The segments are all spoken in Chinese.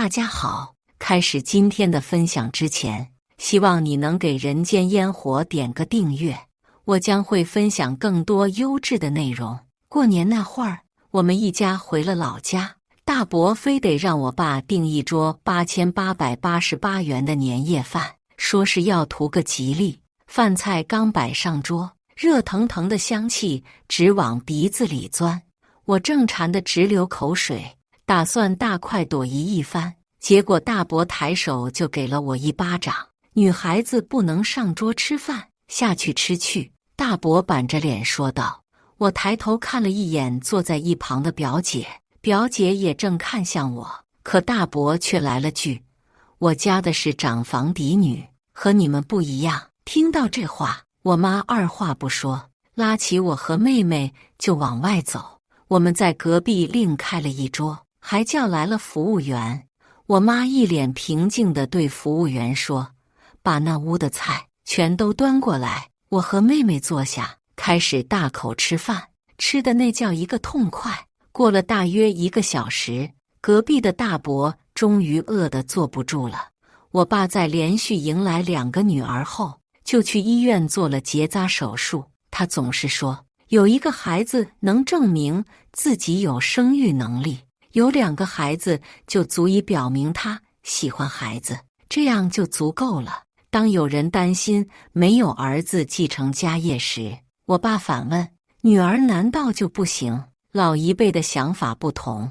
大家好，开始今天的分享之前，希望你能给人间烟火点个订阅，我将会分享更多优质的内容。过年那会儿，我们一家回了老家，大伯非得让我爸订一桌8888元的年夜饭，说是要图个吉利。饭菜刚摆上桌，热腾腾的香气直往鼻子里钻，我正馋得直流口水，打算大快朵颐一番，结果大伯抬手就给了我一巴掌。女孩子不能上桌吃饭，下去吃去。大伯板着脸说道。我抬头看了一眼坐在一旁的表姐，表姐也正看向我，可大伯却来了句：我家的是长房嫡女，和你们不一样。听到这话，我妈二话不说，拉起我和妹妹就往外走。我们在隔壁另开了一桌，还叫来了服务员。我妈一脸平静地对服务员说：把那屋的菜全都端过来。我和妹妹坐下，开始大口吃饭，吃的那叫一个痛快。过了大约1个小时，隔壁的大伯终于饿得坐不住了。我爸在连续迎来2个女儿后，就去医院做了结扎手术。他总是说，有一个孩子能证明自己有生育能力，有2个孩子就足以表明他喜欢孩子，这样就足够了。当有人担心没有儿子继承家业时，我爸反问：女儿难道就不行？老一辈的想法不同，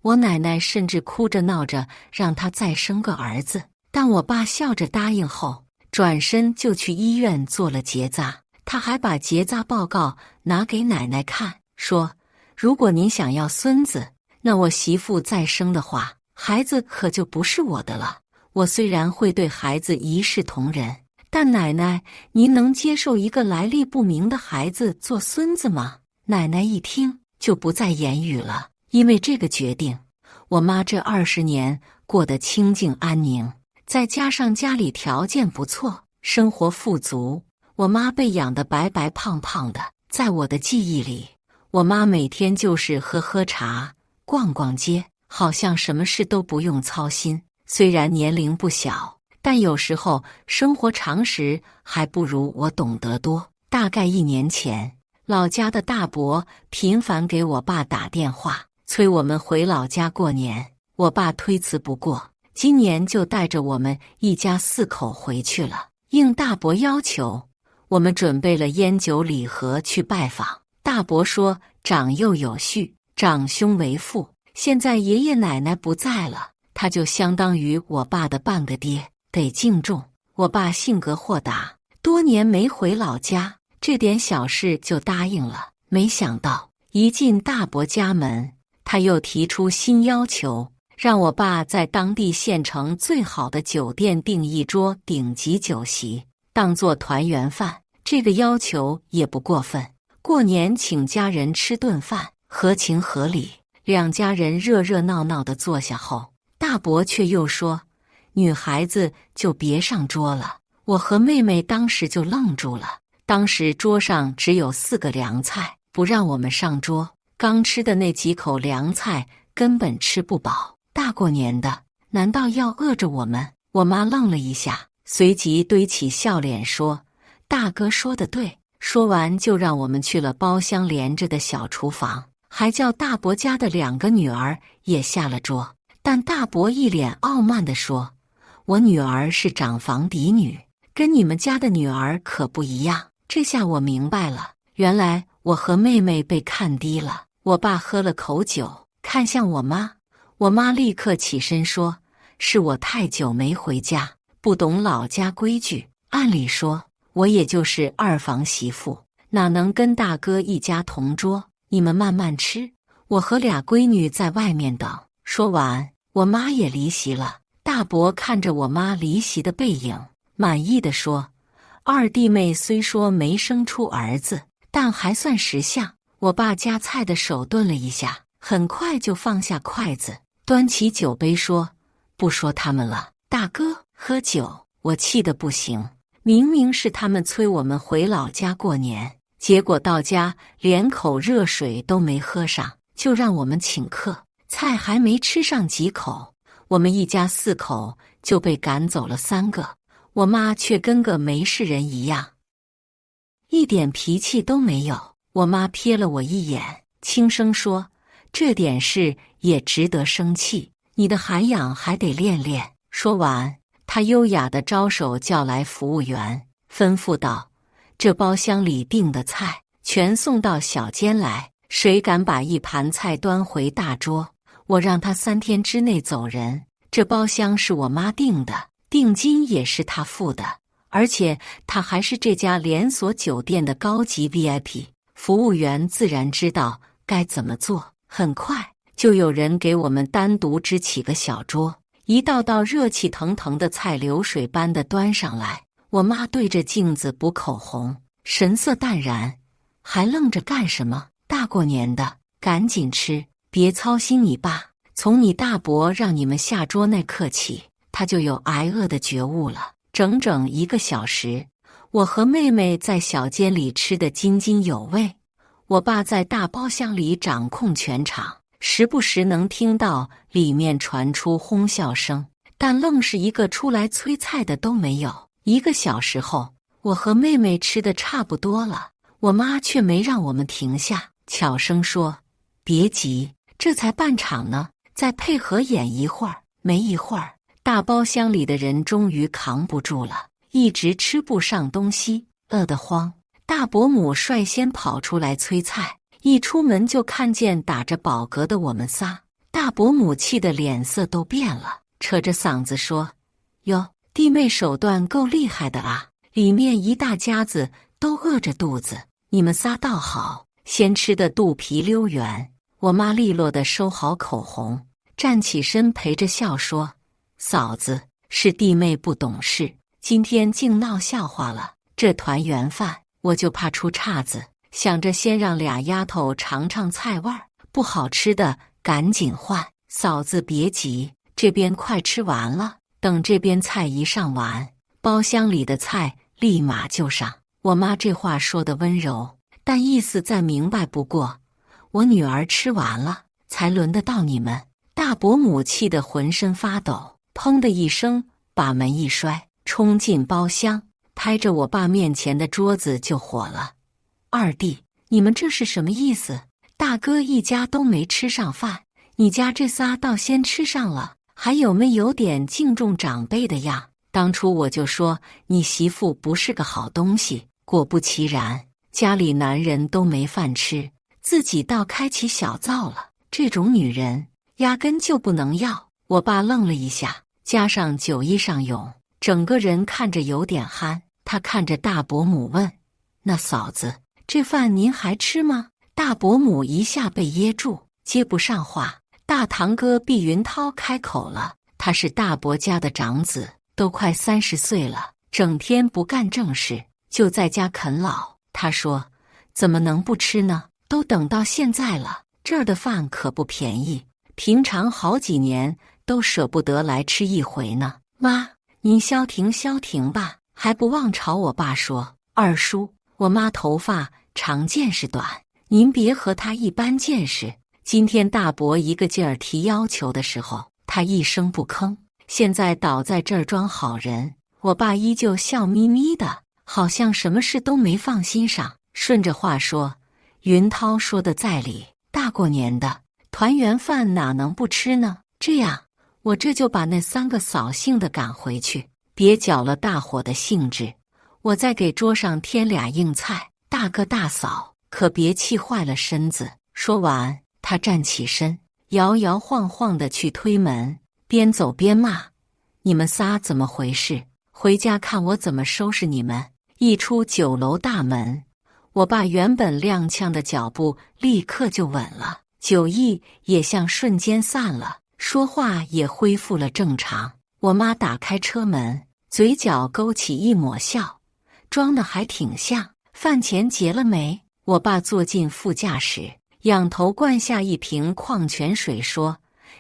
我奶奶甚至哭着闹着让他再生个儿子，但我爸笑着答应后，转身就去医院做了结扎。他还把结扎报告拿给奶奶看，说：如果您想要孙子，那我媳妇再生的话，孩子可就不是我的了。我虽然会对孩子一视同仁，但奶奶，您能接受一个来历不明的孩子做孙子吗？奶奶一听就不再言语了。因为这个决定，我妈这20年过得清静安宁，再加上家里条件不错，生活富足，我妈被养得白白胖胖的。在我的记忆里，我妈每天就是喝茶、逛逛街，好像什么事都不用操心。虽然年龄不小，但有时候生活常识还不如我懂得多。大概1年前，老家的大伯频繁给我爸打电话，催我们回老家过年。我爸推辞不过，今年就带着我们一家4口回去了。应大伯要求，我们准备了烟酒礼盒去拜访。大伯说，长幼有序，长兄为父，现在爷爷奶奶不在了，他就相当于我爸的半个爹，得敬重。我爸性格豁达，多年没回老家，这点小事就答应了。没想到一进大伯家门，他又提出新要求，让我爸在当地县城最好的酒店订一桌顶级酒席，当作团圆饭。这个要求也不过分，过年请家人吃顿饭，合情合理。2家人热热闹闹地坐下后，大伯却又说，女孩子就别上桌了。我和妹妹当时就愣住了。当时桌上只有4个凉菜，不让我们上桌，刚吃的那几口凉菜根本吃不饱。大过年的，难道要饿着我们？我妈愣了一下，随即堆起笑脸说，大哥说得对。说完就让我们去了包厢连着的小厨房，还叫大伯家的2个女儿也下了桌。但大伯一脸傲慢地说，我女儿是长房嫡女，跟你们家的女儿可不一样。这下我明白了，原来我和妹妹被看低了。我爸喝了口酒，看向我妈，我妈立刻起身说，是我太久没回家，不懂老家规矩。按理说，我也就是2房媳妇，哪能跟大哥一家同桌？你们慢慢吃，我和俩闺女在外面等。说完，我妈也离席了。大伯看着我妈离席的背影，满意地说，二弟妹虽说没生出儿子，但还算识相。我爸夹菜的手顿了一下，很快就放下筷子，端起酒杯说，不说他们了，大哥，喝酒。我气得不行，明明是他们催我们回老家过年，结果到家连口热水都没喝上，就让我们请客。菜还没吃上几口，我们一家4口就被赶走了3个，我妈却跟个没事人一样，一点脾气都没有。我妈瞥了我一眼，轻声说：“这点事也值得生气，你的涵养还得练练。”说完，她优雅地招手叫来服务员，吩咐道：“这包厢里订的菜全送到小间来，谁敢把一盘菜端回大桌，我让他3天之内走人。这包厢是我妈订的，定金也是她付的，而且她还是这家连锁酒店的高级 VIP。”服务员自然知道该怎么做，很快就有人给我们单独支起个小桌，一道道热气腾腾的菜流水般的端上来。我妈对着镜子补口红，神色淡然：“还愣着干什么？大过年的，赶紧吃，别操心你爸。从你大伯让你们下桌那刻起，他就有挨饿的觉悟了。”整整1个小时，我和妹妹在小间里吃得津津有味，我爸在大包厢里掌控全场，时不时能听到里面传出哄笑声，但愣是一个出来催菜的都没有。1个小时后，我和妹妹吃得差不多了，我妈却没让我们停下，悄声说：“别急，这才半场呢，再配合演一会儿。”没一会儿，大包厢里的人终于扛不住了，一直吃不上东西，饿得慌。大伯母率先跑出来催菜，一出门就看见打着饱嗝的我们仨，大伯母气得脸色都变了，扯着嗓子说：“哟，弟妹手段够厉害的啊！里面一大家子都饿着肚子，你们仨倒好，先吃的肚皮溜圆。”我妈利落地收好口红，站起身陪着笑说：“嫂子，是弟妹不懂事，今天净闹笑话了。这团圆饭我就怕出岔子，想着先让俩丫头尝尝菜味儿，不好吃的赶紧换。嫂子别急，这边快吃完了，等这边菜一上完，包厢里的菜立马就上。”我妈这话说得温柔，但意思再明白不过。我女儿吃完了，才轮得到你们。大伯母气得浑身发抖，砰的一声把门一摔，冲进包厢，拍着我爸面前的桌子就火了：“二弟，你们这是什么意思？大哥一家都没吃上饭，你家这仨倒先吃上了，还有没有点敬重长辈的样？当初我就说你媳妇不是个好东西，果不其然，家里男人都没饭吃，自己倒开起小灶了。这种女人压根就不能要。”我爸愣了一下，加上酒意上涌，整个人看着有点憨。他看着大伯母问：“那嫂子，这饭您还吃吗？”大伯母一下被噎住，接不上话。大堂哥毕云涛开口了，他是大伯家的长子，都快30岁了，整天不干正事，就在家啃老。他说：“怎么能不吃呢？都等到现在了，这儿的饭可不便宜，平常好几年都舍不得来吃一回呢。”妈，您消停消停吧，还不忘朝我爸说：“二叔，我妈头发长见识短，您别和她一般见识。”今天大伯一个劲儿提要求的时候，他一声不吭，现在倒在这儿装好人。我爸依旧笑眯眯的，好像什么事都没放心上。顺着话说，云涛说的在理，大过年的，团圆饭哪能不吃呢？这样，我这就把那3个扫兴的赶回去，别搅了大伙的兴致。我再给桌上添俩硬菜，大哥大嫂可别气坏了身子。说完，他站起身，摇摇晃晃地去推门，边走边骂：“你们仨怎么回事？回家看我怎么收拾你们！”一出酒楼大门，我爸原本踉跄的脚步立刻就稳了，酒意也像瞬间散了，说话也恢复了正常。我妈打开车门，嘴角勾起一抹笑，装的还挺像。饭钱结了没？我爸坐进副驾驶，仰头灌下一瓶矿泉水，说：“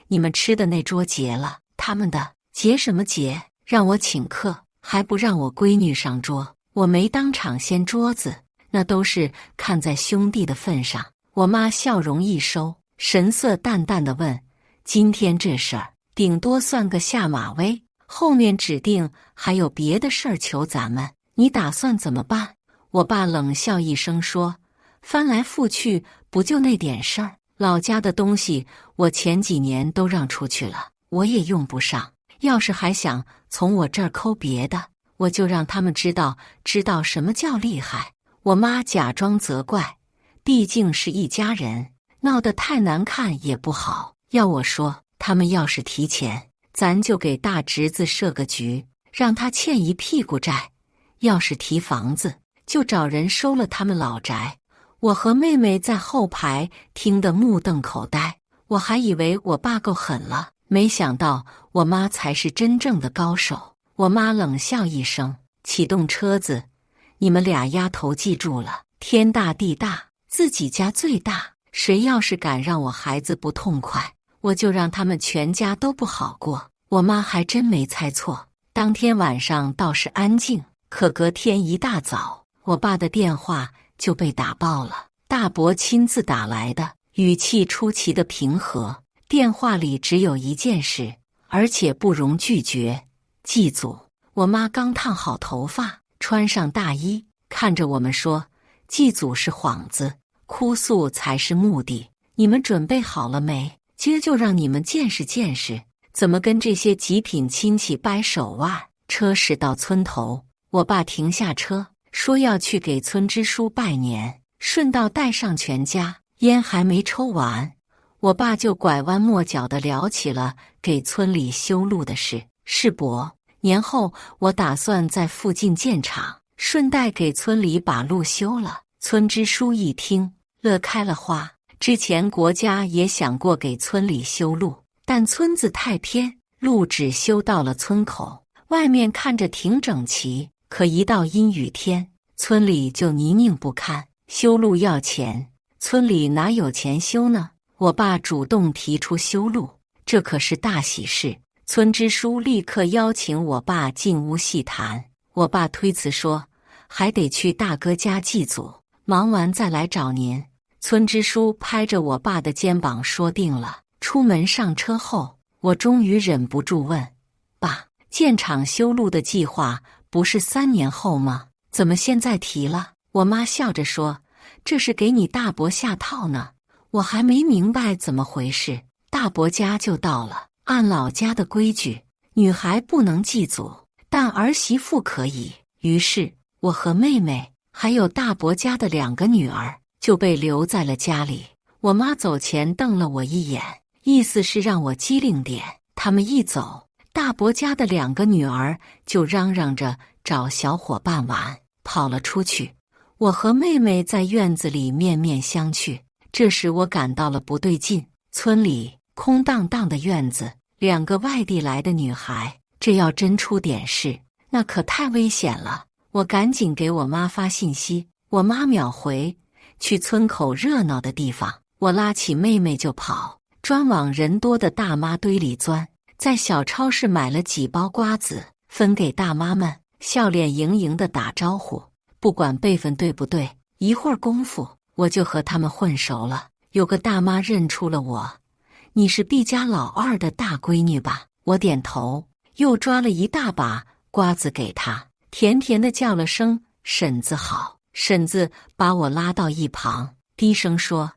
你们吃的那桌结了，他们的结什么结？让我请客，还不让我闺女上桌。我没当场掀桌子，那都是看在兄弟的份上。”我妈笑容一收，神色淡淡的问：“今天这事儿，顶多算个下马威，后面指定还有别的事儿求咱们，你打算怎么办？”我爸冷笑一声说：“翻来覆去不就那点事儿？老家的东西我前几年都让出去了，我也用不上。要是还想从我这儿抠别的，我就让他们知道什么叫厉害。”我妈假装责怪，毕竟是一家人，闹得太难看也不好。要我说，他们要是提钱，咱就给大侄子设个局，让他欠一屁股债；要是提房子，就找人收了他们老宅。我和妹妹在后排听得目瞪口呆，我还以为我爸够狠了，没想到我妈才是真正的高手。我妈冷笑一声，启动车子：“你们俩丫头记住了，天大地大，自己家最大，谁要是敢让我孩子不痛快，我就让他们全家都不好过。”我妈还真没猜错，当天晚上倒是安静，可隔天一大早，我爸的电话就被打爆了。大伯亲自打来的，语气出奇的平和，电话里只有一件事，而且不容拒绝：祭祖。我妈刚烫好头发，穿上大衣，看着我们说：“祭祖是幌子，哭诉才是目的。你们准备好了没？今儿就让你们见识见识，怎么跟这些极品亲戚掰手腕。”车驶到村头，我爸停下车，说要去给村支书拜年，顺道带上全家。烟还没抽完，我爸就拐弯抹角地聊起了给村里修路的事。是伯，年后我打算在附近建厂，顺带给村里把路修了。村支书一听，乐开了花。之前国家也想过给村里修路，但村子太偏，路只修到了村口，外面看着挺整齐，可一到阴雨天，村里就泥泞不堪。修路要钱，村里哪有钱修呢？我爸主动提出修路，这可是大喜事。村支书立刻邀请我爸进屋细谈。我爸推辞说：“还得去大哥家祭祖，忙完再来找您。”村支书拍着我爸的肩膀说：“定了。”出门上车后，我终于忍不住问：“爸，建厂修路的计划不是3年后吗？怎么现在提了？”我妈笑着说：“这是给你大伯下套呢。”我还没明白怎么回事，大伯家就到了。按老家的规矩，女孩不能祭祖，但儿媳妇可以。于是我和妹妹还有大伯家的2个女儿就被留在了家里。我妈走前瞪了我一眼，意思是让我机灵点。他们一走，大伯家的2个女儿就嚷嚷着找小伙伴玩，跑了出去。我和妹妹在院子里面面相觑。这时我感到了不对劲，村里空荡荡的院子，2个外地来的女孩，这要真出点事，那可太危险了。我赶紧给我妈发信息，我妈秒回：“去村口热闹的地方。”我拉起妹妹就跑，专往人多的大妈堆里钻。在小超市买了几包瓜子，分给大妈们，笑脸盈盈地打招呼。不管辈分对不对，一会儿功夫我就和他们混熟了。有个大妈认出了我：“你是毕家老2的大闺女吧？”我点头，又抓了一大把瓜子给她，甜甜的叫了声：“婶子好。”婶子把我拉到一旁，低声说：“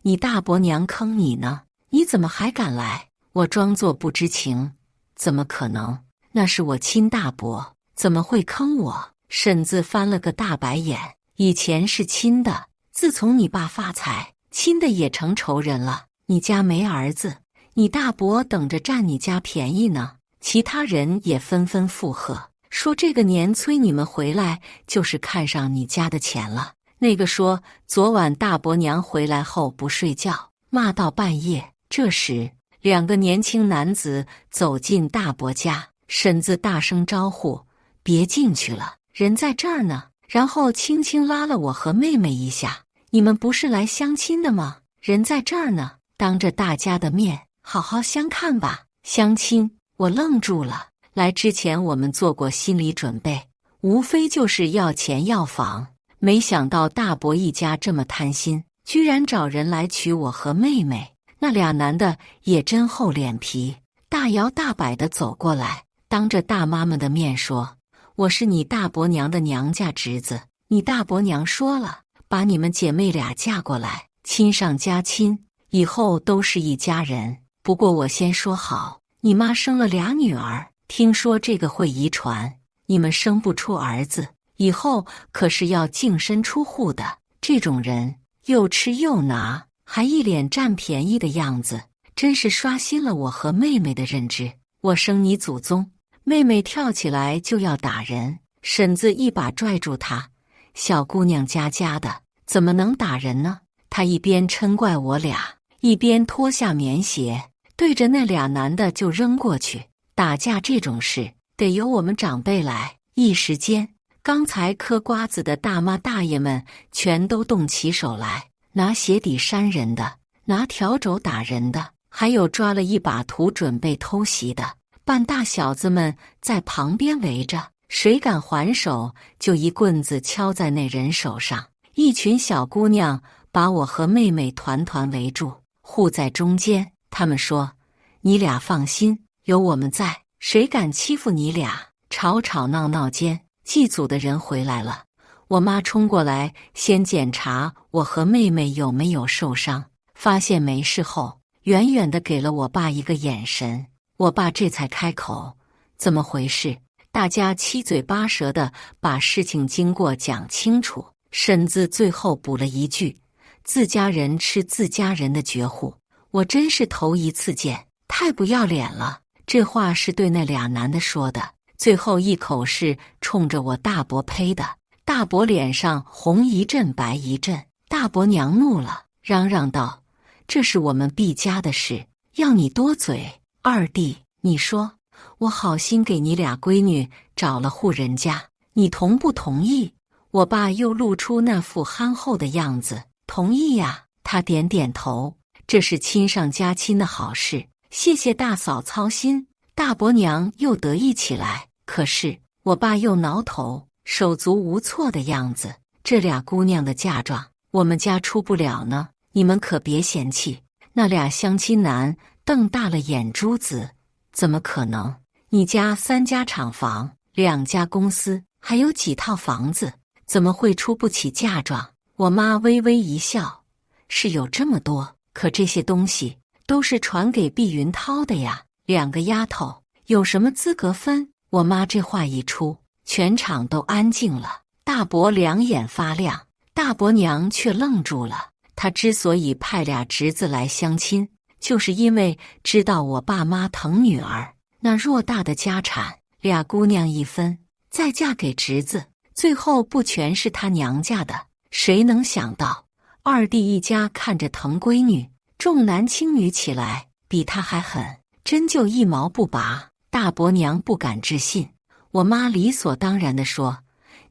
你大伯娘坑你呢，你怎么还敢来？”我装作不知情：“怎么可能？那是我亲大伯，怎么会坑我？”婶子翻了个大白眼：“以前是亲的，自从你爸发财，亲的也成仇人了。你家没儿子，你大伯等着占你家便宜呢。”其他人也纷纷附和，说这个年催你们回来，就是看上你家的钱了。那个说昨晚大伯娘回来后不睡觉，骂到半夜。这时2个年轻男子走进大伯家，婶子大声招呼：“别进去了，人在这儿呢。”然后轻轻拉了我和妹妹一下：“你们不是来相亲的吗？人在这儿呢，当着大家的面好好相看吧。”相亲？我愣住了。来之前我们做过心理准备，无非就是要钱要房，没想到大伯一家这么贪心，居然找人来娶我和妹妹。那俩男的也真厚脸皮，大摇大摆地走过来，当着大妈们的面说：“我是你大伯娘的娘家侄子，你大伯娘说了，把你们姐妹俩嫁过来，亲上加亲，以后都是一家人。不过我先说好，你妈生了俩女儿，听说这个会遗传，你们生不出儿子，以后可是要净身出户的。这种人又吃又拿，还一脸占便宜的样子，真是刷新了我和妹妹的认知。我生你祖宗！”妹妹跳起来就要打人，婶子一把拽住她：“小姑娘家家的，怎么能打人呢？”她一边嗔怪我俩，一边脱下棉鞋，对着那俩男的就扔过去。打架这种事得由我们长辈来。一时间，刚才嗑瓜子的大妈大爷们全都动起手来，拿鞋底扇人的，拿笤帚打人的，还有抓了一把土准备偷袭的。半大小子们在旁边围着，谁敢还手，就一棍子敲在那人手上。一群小姑娘把我和妹妹团团围住，护在中间。他们说：“你俩放心，有我们在，谁敢欺负你俩？”吵吵闹闹间，祭祖的人回来了。我妈冲过来，先检查我和妹妹有没有受伤，发现没事后，远远地给了我爸一个眼神。我爸这才开口：“怎么回事？”大家七嘴八舌地把事情经过讲清楚。婶子最后补了一句：“自家人吃自家人的绝户。”我真是头一次见，太不要脸了。这话是对那俩男的说的，最后一口是冲着我大伯呸的。大伯脸上红一阵白一阵，大伯娘怒了，嚷嚷道：“这是我们毕家的事，要你多嘴。二弟，你说我好心给你俩闺女找了户人家，你同不同意？”我爸又露出那副憨厚的样子：“同意呀。”他点点头：“这是亲上加亲的好事，谢谢大嫂操心。”大伯娘又得意起来，可是我爸又挠头，手足无措的样子：“这俩姑娘的嫁妆，我们家出不了呢，你们可别嫌弃。”那俩相亲男瞪大了眼珠子：“怎么可能？你家3家厂房，2家公司，还有几套房子，怎么会出不起嫁妆？”我妈微微一笑：“是有这么多，可这些东西都是传给碧云涛的呀，2个丫头有什么资格分？”我妈这话一出，全场都安静了。大伯两眼发亮，大伯娘却愣住了。她之所以派俩侄子来相亲，就是因为知道我爸妈疼女儿，那偌大的家产，俩姑娘一分，再嫁给侄子，最后不全是他娘家的？谁能想到，二弟一家看着疼闺女，重男轻女起来，比他还狠，真就一毛不拔。大伯娘不敢置信，我妈理所当然地说：“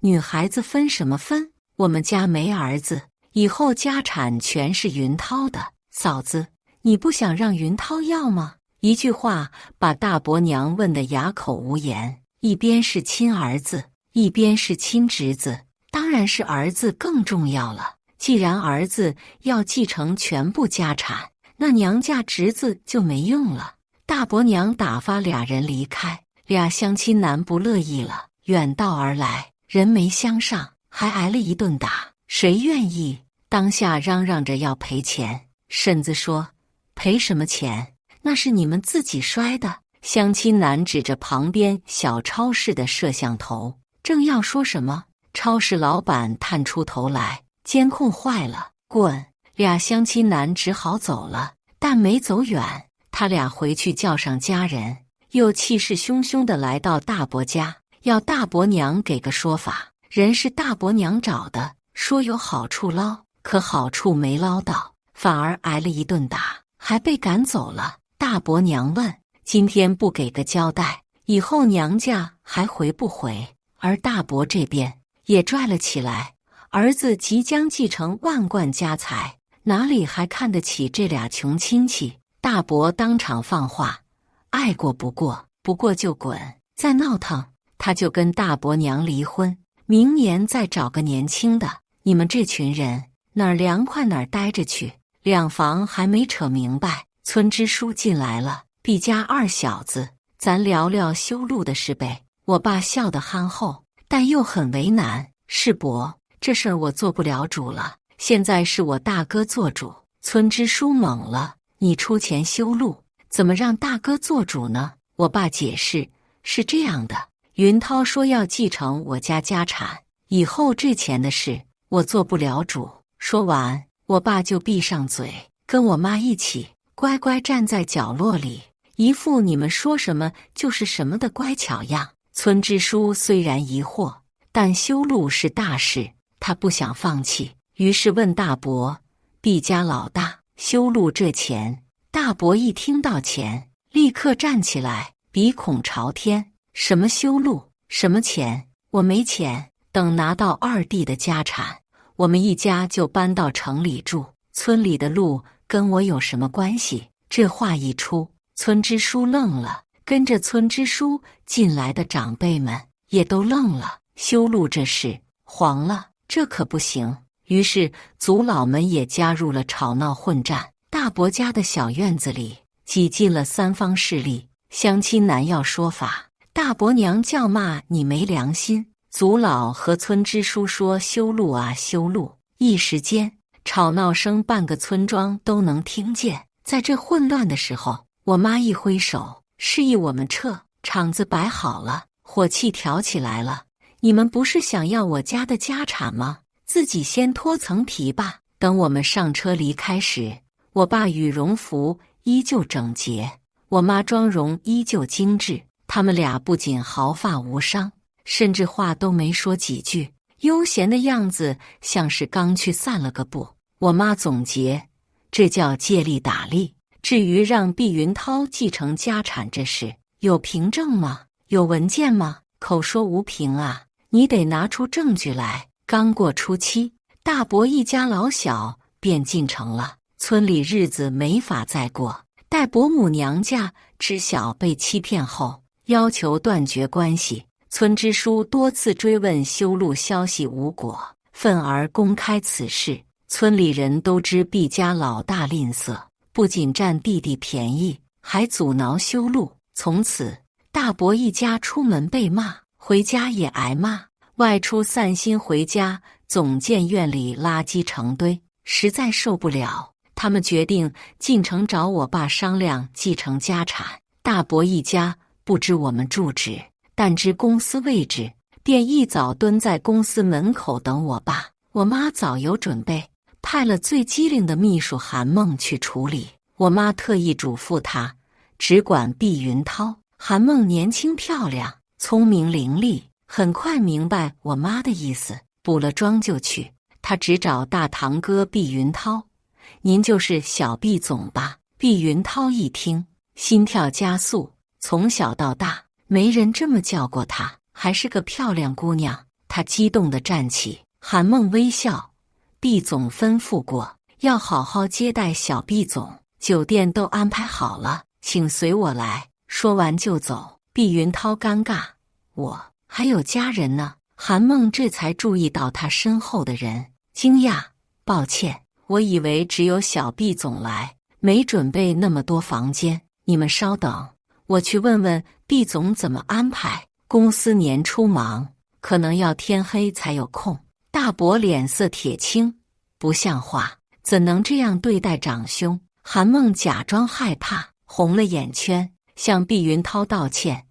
女孩子分什么分？我们家没儿子，以后家产全是云涛的。嫂子，你不想让云涛要吗？”一句话把大伯娘问得哑口无言。一边是亲儿子，一边是亲侄子，当然是儿子更重要了。既然儿子要继承全部家产，那娘家侄子就没用了。大伯娘打发俩人离开，俩相亲男不乐意了，远道而来，人没相上，还挨了一顿打，谁愿意？当下嚷嚷着要赔钱。婶子说：“赔什么钱？那是你们自己摔的。”相亲男指着旁边小超市的摄像头，正要说什么，超市老板探出头来：“监控坏了，滚！”俩相亲男只好走了，但没走远，他俩回去叫上家人，又气势汹汹地来到大伯家，要大伯娘给个说法。人是大伯娘找的，说有好处捞，可好处没捞到，反而挨了一顿打，还被赶走了。大伯娘问：“今天不给个交代，以后娘家还回不回？”而大伯这边也拽了起来，儿子即将继承万贯家财，哪里还看得起这俩穷亲戚？大伯当场放话：“爱过不过，不过就滚，再闹腾他就跟大伯娘离婚，明年再找个年轻的。你们这群人哪儿凉快哪儿待着去。”两房还没扯明白，村支书进来了，毕家二小子，咱聊聊修路的事呗。我爸笑得憨厚，但又很为难。是伯，这事儿我做不了主了，现在是我大哥做主。村支书懵了，你出钱修路，怎么让大哥做主呢？我爸解释，是这样的，云涛说要继承我家家产，以后这钱的事我做不了主。说完，我爸就闭上嘴，跟我妈一起乖乖站在角落里，一副你们说什么就是什么的乖巧样。村支书虽然疑惑，但修路是大事，他不想放弃，于是问大伯，毕家老大，修路这钱。大伯一听到钱，立刻站起来，鼻孔朝天，什么修路，什么钱，我没钱，等拿到二弟的家产，我们一家就搬到城里住，村里的路跟我有什么关系？这话一出，村支书愣了，跟着村支书进来的长辈们也都愣了。修路这事黄了，这可不行。于是族老们也加入了吵闹混战。大伯家的小院子里挤进了三方势力，乡亲难要说法，大伯娘叫骂你没良心，族老和村支书说修路啊修路，一时间吵闹声半个村庄都能听见。在这混乱的时候，我妈一挥手示意我们撤，场子摆好了，火气挑起来了。你们不是想要我家的家产吗？自己先脱层皮吧。等我们上车离开时，我爸羽绒服依旧整洁，我妈妆容依旧精致。他们俩不仅毫发无伤，甚至话都没说几句，悠闲的样子像是刚去散了个步。我妈总结，这叫借力打力。至于让毕云涛继承家产这事，有凭证吗？有文件吗？口说无凭啊，你得拿出证据来。刚过初七，大伯一家老小便进城了，村里日子没法再过。待伯母娘家知晓被欺骗后，要求断绝关系。村支书多次追问修路消息无果，愤而公开此事。村里人都知毕家老大吝啬，不仅占弟弟便宜，还阻挠修路。从此，大伯一家出门被骂，回家也挨骂。外出散心回家，总见院里垃圾成堆，实在受不了。他们决定进城找我爸商量继承家产。大伯一家不知我们住址，但知公司位置，便一早蹲在公司门口等我爸。我妈早有准备，派了最机灵的秘书韩梦去处理。我妈特意嘱咐他，只管毕云涛。韩梦年轻漂亮，聪明伶俐，很快明白我妈的意思，补了妆就去。她只找大堂哥毕云涛，您就是小毕总吧？毕云涛一听，心跳加速，从小到大没人这么叫过她，还是个漂亮姑娘。她激动地站起，韩梦微笑，毕总吩咐过，要好好接待小毕总，酒店都安排好了，请随我来。说完就走。毕云涛尴尬，我还有家人呢。韩梦这才注意到他身后的人，惊讶，抱歉，我以为只有小毕总来，没准备那么多房间。你们稍等，我去问问毕总怎么安排。公司年初忙，可能要天黑才有空。大伯脸色铁青，不像话，怎能这样对待长兄？韩梦假装害怕，红了眼圈，向毕云涛道歉。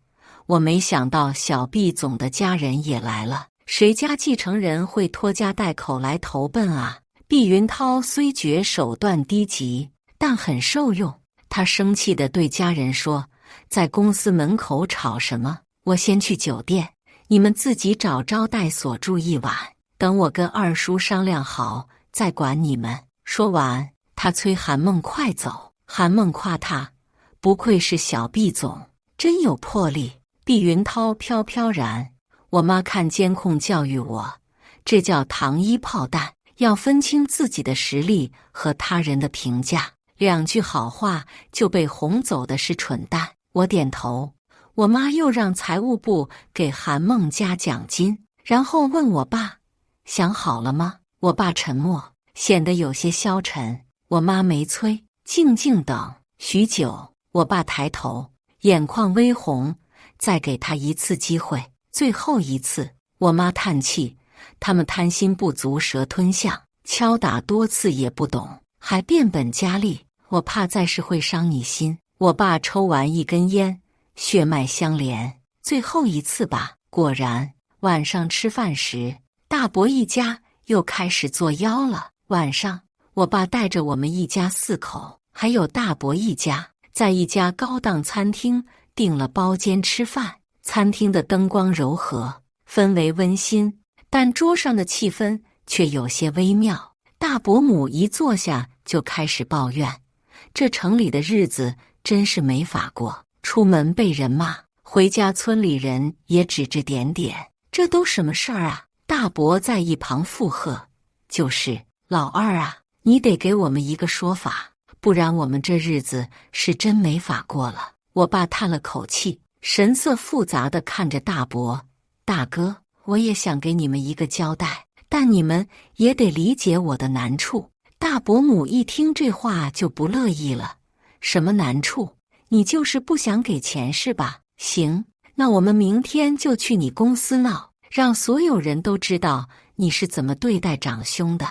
我没想到小毕总的家人也来了，谁家继承人会拖家带口来投奔啊？毕云涛虽觉手段低级，但很受用。他生气地对家人说，在公司门口吵什么？我先去酒店，你们自己找招待所住一晚，等我跟二叔商量好再管你们。说完，他催韩梦快走。韩梦夸他，不愧是小毕总，真有魄力。毕云涛飘飘然，我妈看监控教育我，这叫糖衣炮弹，要分清自己的实力和他人的评价。两句好话就被哄走的是蠢蛋。我点头。我妈又让财务部给韩梦加奖金，然后问我爸，想好了吗？我爸沉默，显得有些消沉。我妈没催，静静等。许久，我爸抬头，眼眶微红，再给他一次机会，最后一次。我妈叹气，他们贪心不足蛇吞象，敲打多次也不懂，还变本加厉，我怕再是会伤你心。我爸抽完一根烟，血脉相连，最后一次吧。果然，晚上吃饭时，大伯一家又开始作妖了。晚上，我爸带着我们一家4口，还有大伯一家，在一家高档餐厅订了包间吃饭。餐厅的灯光柔和，氛围温馨，但桌上的气氛却有些微妙。大伯母一坐下就开始抱怨，这城里的日子真是没法过，出门被人骂，回家村里人也指指点点，这都什么事儿啊？大伯在一旁附和，就是老二啊，你得给我们一个说法，不然我们这日子是真没法过了。我爸叹了口气，神色复杂地看着大伯，大哥，我也想给你们一个交代，但你们也得理解我的难处。大伯母一听这话就不乐意了，什么难处？你就是不想给钱是吧？行，那我们明天就去你公司闹，让所有人都知道你是怎么对待长兄的。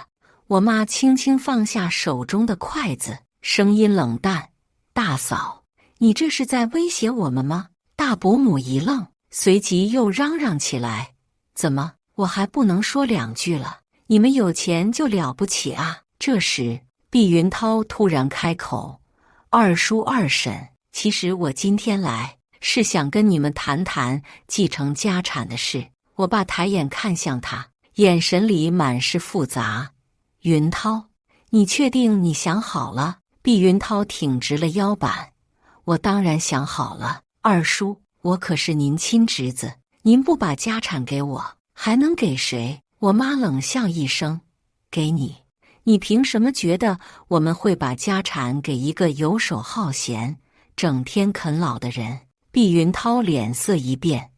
我妈轻轻放下手中的筷子，声音冷淡，大嫂，你这是在威胁我们吗？大伯母一愣，随即又嚷嚷起来，怎么，我还不能说2句了？你们有钱就了不起啊？这时，毕云涛突然开口，二叔二婶，其实我今天来是想跟你们谈谈继承家产的事。我爸抬眼看向他，眼神里满是复杂。云涛，你确定你想好了？毕云涛挺直了腰板，我当然想好了，二叔，我可是您亲侄子，您不把家产给我，还能给谁？我妈冷笑一声，给你。你凭什么觉得我们会把家产给一个游手好闲、整天啃老的人？毕云涛脸色一变，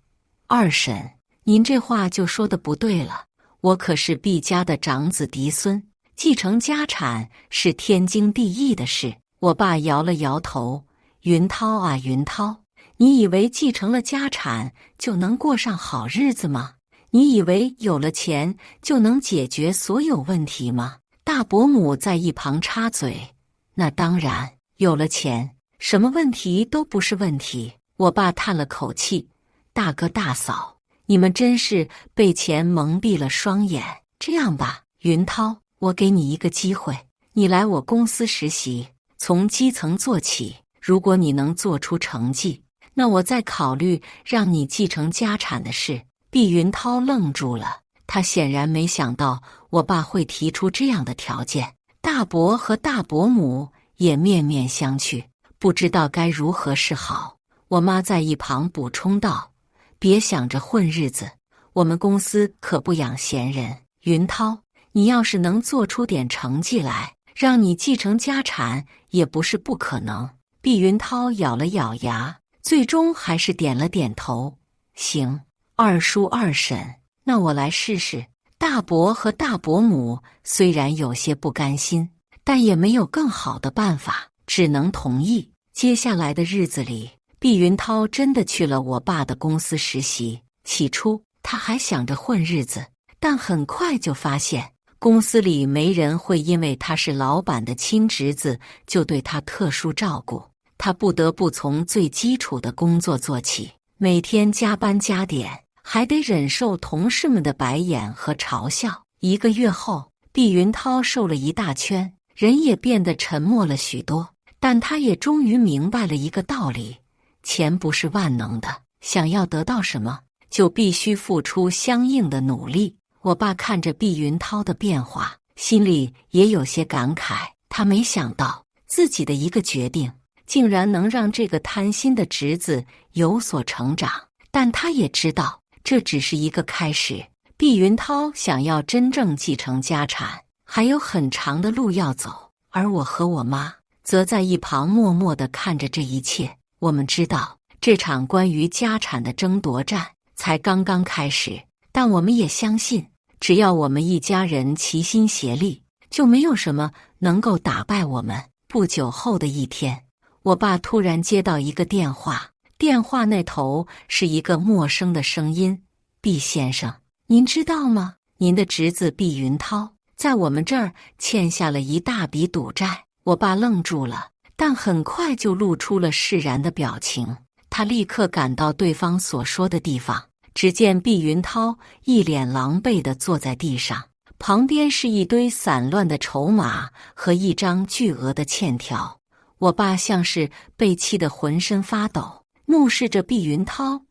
二婶，您这话就说得不对了，我可是毕家的长子嫡孙，继承家产是天经地义的事。我爸摇了摇头，云涛啊云涛，你以为继承了家产就能过上好日子吗？你以为有了钱就能解决所有问题吗？大伯母在一旁插嘴，那当然，有了钱，什么问题都不是问题。我爸叹了口气，大哥大嫂，你们真是被钱蒙蔽了双眼。这样吧，云涛，我给你一个机会，你来我公司实习，从基层做起，如果你能做出成绩，那我再考虑让你继承家产的事。毕云涛愣住了，他显然没想到我爸会提出这样的条件。大伯和大伯母也面面相觑，不知道该如何是好。我妈在一旁补充道，别想着混日子，我们公司可不养闲人。云涛，你要是能做出点成绩来，让你继承家产也不是不可能。毕云涛咬了咬牙，最终还是点了点头，行，二叔二婶，那我来试试。大伯和大伯母虽然有些不甘心，但也没有更好的办法，只能同意。接下来的日子里，毕云涛真的去了我爸的公司实习。起初他还想着混日子，但很快就发现公司里没人会因为他是老板的亲侄子就对他特殊照顾。他不得不从最基础的工作做起，每天加班加点，还得忍受同事们的白眼和嘲笑。1个月后，毕云涛瘦了一大圈，人也变得沉默了许多。但他也终于明白了一个道理，钱不是万能的，想要得到什么，就必须付出相应的努力。我爸看着毕云涛的变化，心里也有些感慨。他没想到自己的一个决定，竟然能让这个贪心的侄子有所成长。但他也知道，这只是一个开始。毕云涛想要真正继承家产，还有很长的路要走。而我和我妈则在一旁默默地看着这一切。我们知道，这场关于家产的争夺战才刚刚开始，但我们也相信，只要我们一家人齐心协力，就没有什么能够打败我们。不久后的一天，我爸突然接到一个电话，电话那头是一个陌生的声音：毕先生，您知道吗？您的侄子毕云涛在我们这儿欠下了一大笔赌债。我爸愣住了，但很快就露出了释然的表情。他立刻赶到对方所说的地方，只见毕云涛一脸狼狈地坐在地上，旁边是一堆散乱的筹码和一张巨额的欠条。我爸像是被气得浑身发抖，怒视着毕云涛：“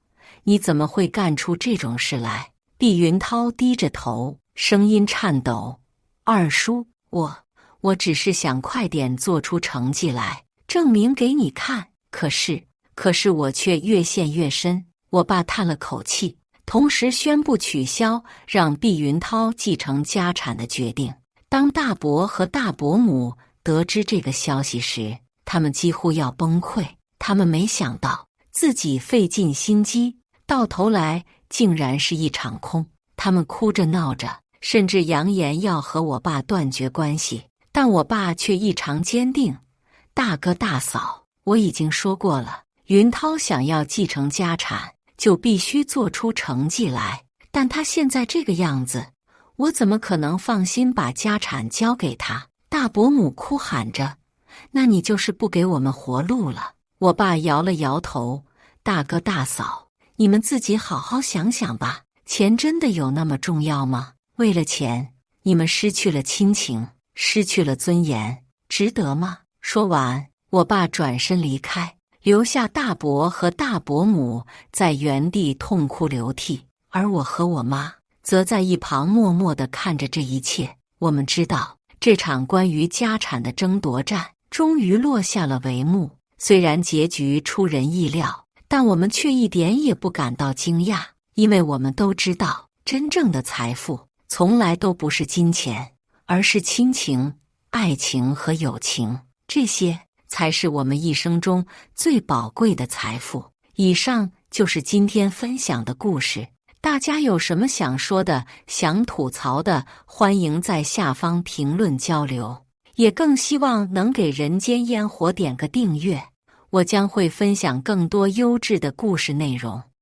你怎么会干出这种事来？”毕云涛低着头，声音颤抖：“二叔，我只是想快点做出成绩来，证明给你看。可是我却越陷越深。”我爸叹了口气，同时宣布取消让毕云涛继承家产的决定。当大伯和大伯母得知这个消息时，他们几乎要崩溃。他们没想到自己费尽心机，到头来竟然是一场空。他们哭着闹着，甚至扬言要和我爸断绝关系，但我爸却异常坚定：“大哥大嫂，我已经说过了，云涛想要继承家产，就必须做出成绩来。但他现在这个样子，我怎么可能放心把家产交给他？”大伯母哭喊着：“那你就是不给我们活路了。”我爸摇了摇头：“大哥大嫂，你们自己好好想想吧，钱真的有那么重要吗？为了钱，你们失去了亲情，失去了尊严，值得吗？”说完，我爸转身离开，留下大伯和大伯母在原地痛哭流涕，而我和我妈则在一旁默默地看着这一切。我们知道，这场关于家产的争夺战终于落下了帷幕。虽然结局出人意料，但我们却一点也不感到惊讶，因为我们都知道，真正的财富从来都不是金钱，而是亲情、爱情和友情，这些才是我们一生中最宝贵的财富。以上就是今天分享的故事，大家有什么想说的、想吐槽的，欢迎在下方评论交流，也更希望能给人间烟火点个订阅，我将会分享更多优质的故事内容。